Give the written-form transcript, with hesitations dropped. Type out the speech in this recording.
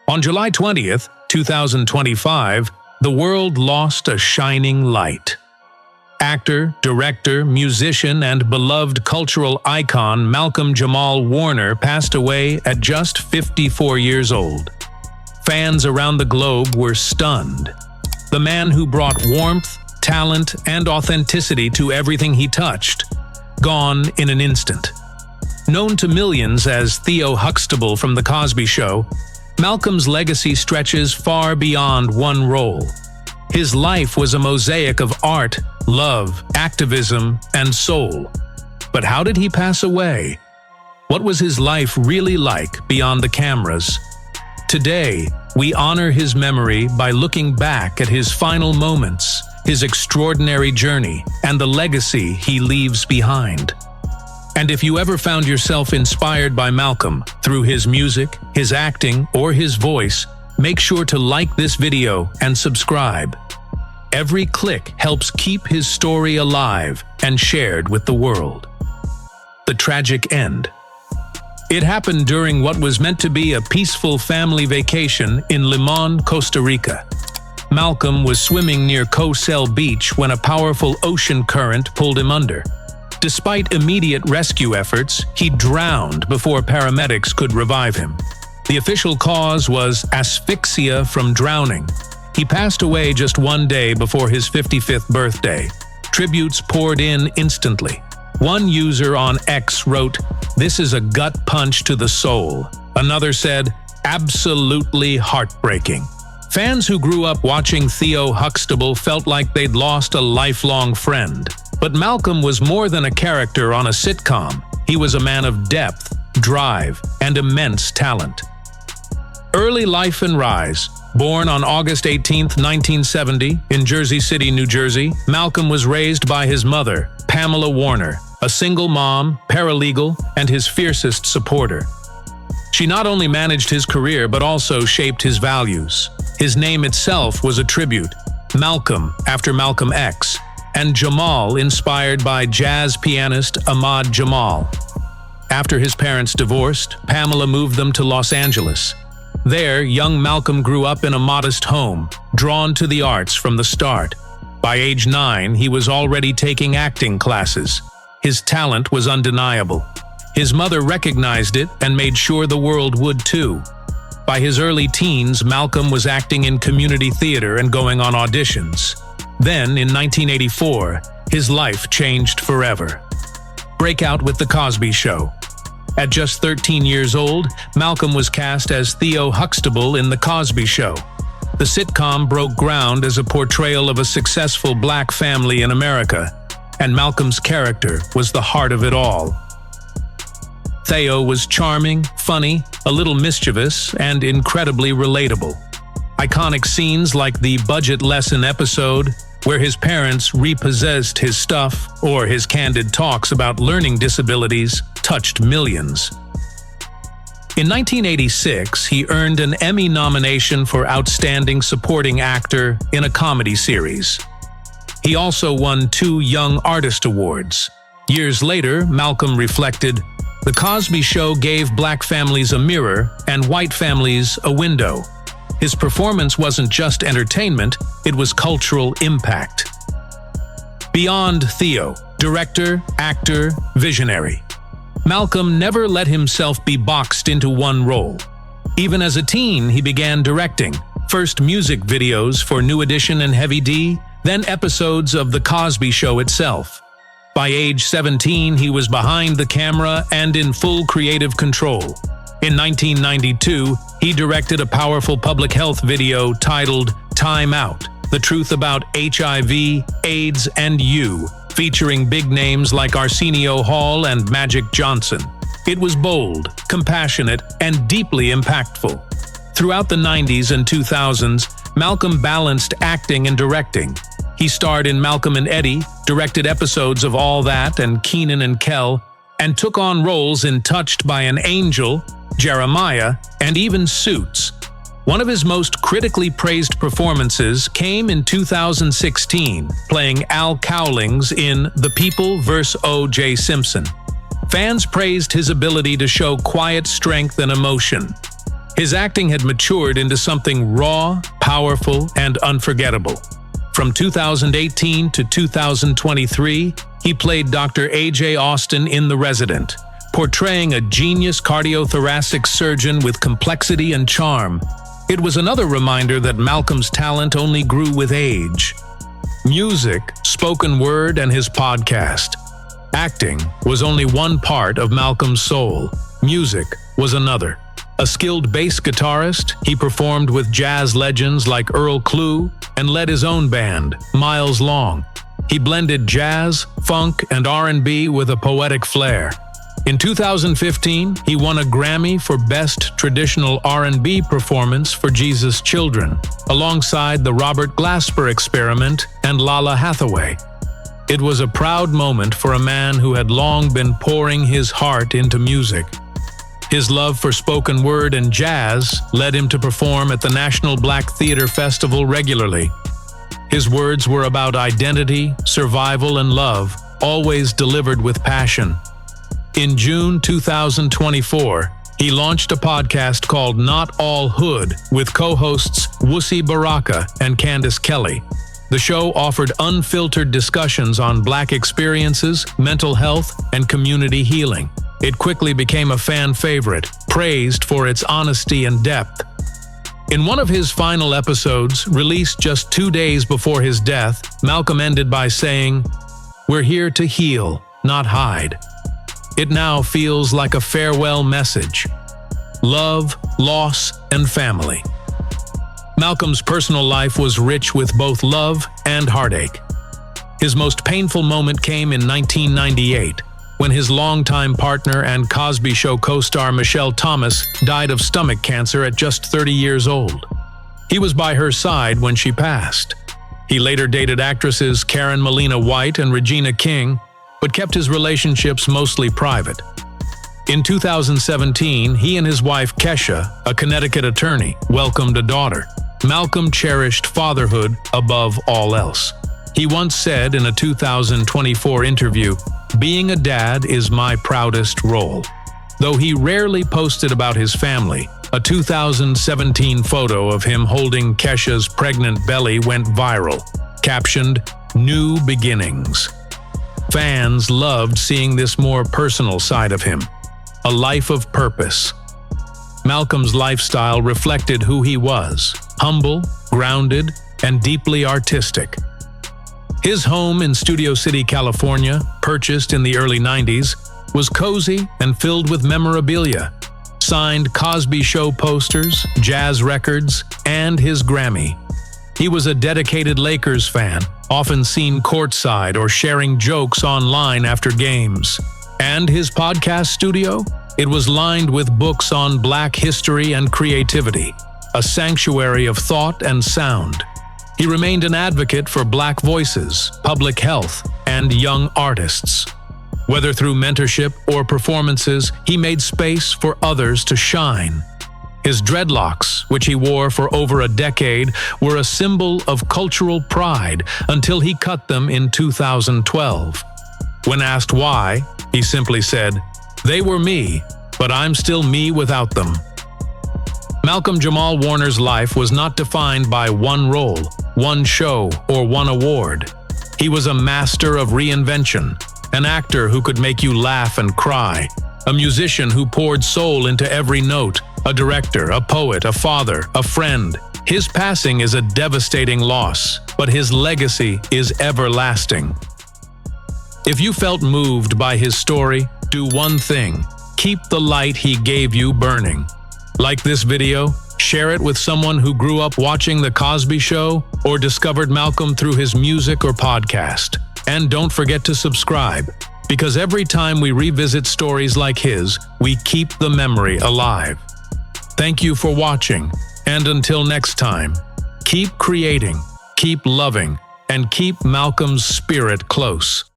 On July 20th, 2025, the world lost a shining light. Actor, director, musician, and beloved cultural icon Malcolm-Jamal Warner passed away at just 54 years old. Fans around the globe were stunned. The man who brought warmth, talent, and authenticity to everything he touched, gone in an instant. Known to millions as Theo Huxtable from The Cosby Show, Malcolm's legacy stretches far beyond one role. His life was a mosaic of art, love, activism, and soul. But how did he pass away? What was his life really like beyond the cameras? Today, we honor his memory by looking back at his final moments, his extraordinary journey, and the legacy he leaves behind. And if you ever found yourself inspired by Malcolm through his music, his acting, or his voice, make sure to like this video and subscribe. Every click helps keep his story alive and shared with the world. The tragic end. It happened during what was meant to be a peaceful family vacation in Limon, Costa Rica. Malcolm was swimming near Cosel Beach when a powerful ocean current pulled him under. Despite immediate rescue efforts, he drowned before paramedics could revive him. The official cause was asphyxia from drowning. He passed away just one day before his 55th birthday. Tributes poured in instantly. One user on X wrote, "This is a gut punch to the soul." Another said, "Absolutely heartbreaking." Fans who grew up watching Theo Huxtable felt like they'd lost a lifelong friend. But Malcolm was more than a character on a sitcom. He was a man of depth, drive, and immense talent. Early life and rise. Born on August 18, 1970, in Jersey City, New Jersey, Malcolm was raised by his mother, Pamela Warner, a single mom, paralegal, and his fiercest supporter. She not only managed his career but also shaped his values. His name itself was a tribute, Malcolm after Malcolm X, and Jamal inspired by jazz pianist Ahmad Jamal. After his parents divorced, Pamela moved them to Los Angeles. There, young Malcolm grew up in a modest home, drawn to the arts from the start. By age 9, he was already taking acting classes. His talent was undeniable. His mother recognized it and made sure the world would too. By his early teens, Malcolm was acting in community theater and going on auditions. Then, in 1984, his life changed forever. Breakout with The Cosby Show. At just 13 years old, Malcolm was cast as Theo Huxtable in The Cosby Show. The sitcom broke ground as a portrayal of a successful black family in America, and Malcolm's character was the heart of it all. Theo was charming, funny, a little mischievous, and incredibly relatable. Iconic scenes like the budget lesson episode, where his parents repossessed his stuff, or his candid talks about learning disabilities, touched millions. In 1986, he earned an Emmy nomination for Outstanding Supporting Actor in a Comedy Series. He also won 2 Young Artist Awards. Years later, Malcolm reflected, "The Cosby Show gave black families a mirror and white families a window." His performance wasn't just entertainment, it was cultural impact. Beyond Theo, director, actor, visionary. Malcolm never let himself be boxed into one role. Even as a teen, he began directing, first music videos for New Edition and Heavy D, then episodes of The Cosby Show itself. By age 17, he was behind the camera and in full creative control. In 1992, he directed a powerful public health video titled Time Out, The Truth About HIV, AIDS, and You, featuring big names like Arsenio Hall and Magic Johnson. It was bold, compassionate, and deeply impactful. Throughout the 90s and 2000s, Malcolm balanced acting and directing. He starred in Malcolm and Eddie, directed episodes of All That and Kenan and Kel, and took on roles in Touched by an Angel, Jeremiah, and even Suits. One of his most critically praised performances came in 2016, playing Al Cowlings in The People vs. O.J. Simpson. Fans praised his ability to show quiet strength and emotion. His acting had matured into something raw, powerful, and unforgettable. From 2018 to 2023, he played Dr. A.J. Austin in The Resident, portraying a genius cardiothoracic surgeon with complexity and charm. It was another reminder that Malcolm's talent only grew with age. Music, spoken word, and his podcast. Acting was only one part of Malcolm's soul. Music was another. A skilled bass guitarist, he performed with jazz legends like Earl Klugh and led his own band, Miles Long. He blended jazz, funk, and R&B with a poetic flair. In 2015, he won a Grammy for Best Traditional R&B Performance for Jesus Children, alongside the Robert Glasper Experiment and Lala Hathaway. It was a proud moment for a man who had long been pouring his heart into music. His love for spoken word and jazz led him to perform at the National Black Theatre Festival regularly. His words were about identity, survival, and love, always delivered with passion. In June 2024, he launched a podcast called Not All Hood with co-hosts Woosie Baraka and Candace Kelly. The show offered unfiltered discussions on Black experiences, mental health, and community healing. It quickly became a fan favorite, praised for its honesty and depth. In one of his final episodes, released just 2 days before his death, Malcolm ended by saying, "We're here to heal, not hide." It now feels like a farewell message. Love, loss, and family. Malcolm's personal life was rich with both love and heartache. His most painful moment came in 1998, when his longtime partner and Cosby Show co-star Michelle Thomas died of stomach cancer at just 30 years old. He was by her side when she passed. He later dated actresses Karen Molina White and Regina King, but kept his relationships mostly private. In 2017, he and his wife Kesha, a Connecticut attorney, welcomed a daughter. Malcolm cherished fatherhood above all else. He once said in a 2024 interview, "Being a dad is my proudest role." Though he rarely posted about his family, a 2017 photo of him holding Kesha's pregnant belly went viral, captioned, "New Beginnings." Fans loved seeing this more personal side of him, a life of purpose. Malcolm's lifestyle reflected who he was, humble, grounded, and deeply artistic. His home in Studio City, California, purchased in the early 90s, was cozy and filled with memorabilia, signed Cosby Show posters, jazz records, and his Grammy. He was a dedicated Lakers fan, often seen courtside or sharing jokes online after games. And his podcast studio? It was lined with books on Black history and creativity, a sanctuary of thought and sound. He remained an advocate for Black voices, public health, and young artists. Whether through mentorship or performances, he made space for others to shine. His dreadlocks, which he wore for over a decade, were a symbol of cultural pride until he cut them in 2012. When asked why, he simply said, "They were me, but I'm still me without them." Malcolm-Jamal Warner's life was not defined by one role, one show, or one award. He was a master of reinvention, an actor who could make you laugh and cry, a musician who poured soul into every note, a director, a poet, a father, a friend. His passing is a devastating loss, but his legacy is everlasting. If you felt moved by his story, do one thing: keep the light he gave you burning. Like this video, share it with someone who grew up watching The Cosby Show or discovered Malcolm through his music or podcast. And don't forget to subscribe, because every time we revisit stories like his, we keep the memory alive. Thank you for watching, and until next time, keep creating, keep loving, and keep Malcolm's spirit close.